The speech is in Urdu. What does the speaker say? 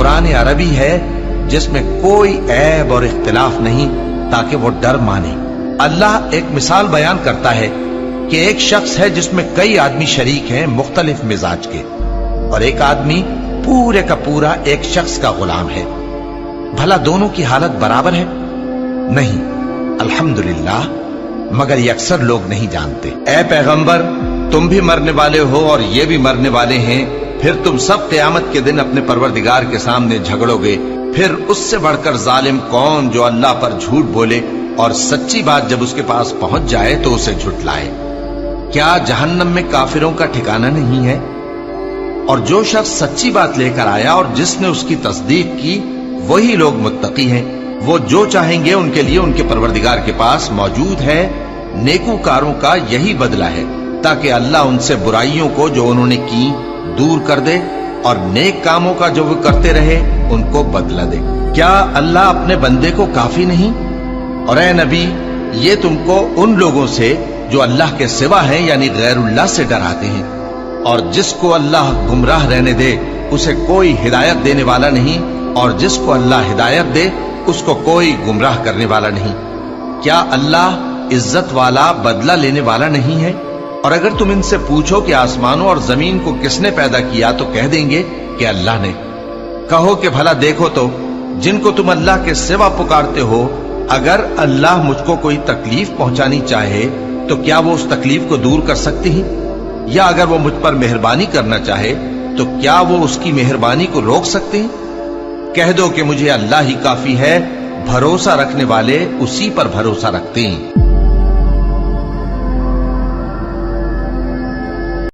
قرآن عربی ہے جس میں کوئی عیب اور اختلاف نہیں، تاکہ وہ ڈر مانے۔ اللہ ایک مثال بیان کرتا ہے کہ ایک شخص ہے جس میں کئی آدمی شریک ہیں مختلف مزاج کے، اور ایک آدمی پورے کا پورا ایک شخص کا غلام ہے۔ بھلا دونوں کی حالت برابر ہے؟ نہیں، الحمدللہ، مگر یہ اکثر لوگ نہیں جانتے۔ اے پیغمبر، تم بھی مرنے والے ہو اور یہ بھی مرنے والے ہیں، پھر تم سب قیامت کے دن اپنے پروردگار کے سامنے جھگڑو گے۔ پھر اس سے بڑھ کر ظالم کون جو اللہ پر جھوٹ بولے اور سچی بات جب اس کے پاس پہنچ جائے تو اسے جھٹلائے۔ کیا جہنم میں کافروں کا ٹھکانہ نہیں ہے؟ اور جو شخص سچی بات لے کر آیا اور جس نے اس کی تصدیق کی، وہی لوگ متقی ہیں۔ وہ جو چاہیں گے ان کے لیے ان کے پروردگار کے پاس موجود ہے۔ نیکوکاروں کا یہی بدلہ ہے، تاکہ اللہ ان سے برائیوں کو جو انہوں نے کی دور کر دے، اور نیک کاموں کا جو وہ کرتے رہے ان کو بدلہ دے۔ کیا اللہ اپنے بندے کو کافی نہیں؟ اور اے نبی، یہ تم کو ان لوگوں سے جو اللہ کے سوا ہیں یعنی غیر اللہ سے ڈراتے ہیں، اور جس کو اللہ گمراہ رہنے دے اسے کوئی ہدایت دینے والا نہیں، اور جس کو اللہ ہدایت دے اس کو کوئی گمراہ کرنے والا نہیں۔ کیا اللہ عزت والا بدلہ لینے والا نہیں ہے؟ اور اگر تم ان سے پوچھو کہ آسمانوں اور زمین کو کس نے پیدا کیا تو کہہ دیں گے کہ اللہ نے۔ کہو کہ بھلا دیکھو تو جن کو تم اللہ کے سوا پکارتے ہو، اگر اللہ مجھ کو کوئی تکلیف پہنچانی چاہے تو کیا وہ اس تکلیف کو دور کر سکتی ہیں؟ یا اگر وہ مجھ پر مہربانی کرنا چاہے تو کیا وہ اس کی مہربانی کو روک سکتے ہیں؟ کہہ دو کہ مجھے اللہ ہی کافی ہے، بھروسہ رکھنے والے اسی پر بھروسہ رکھتے ہیں۔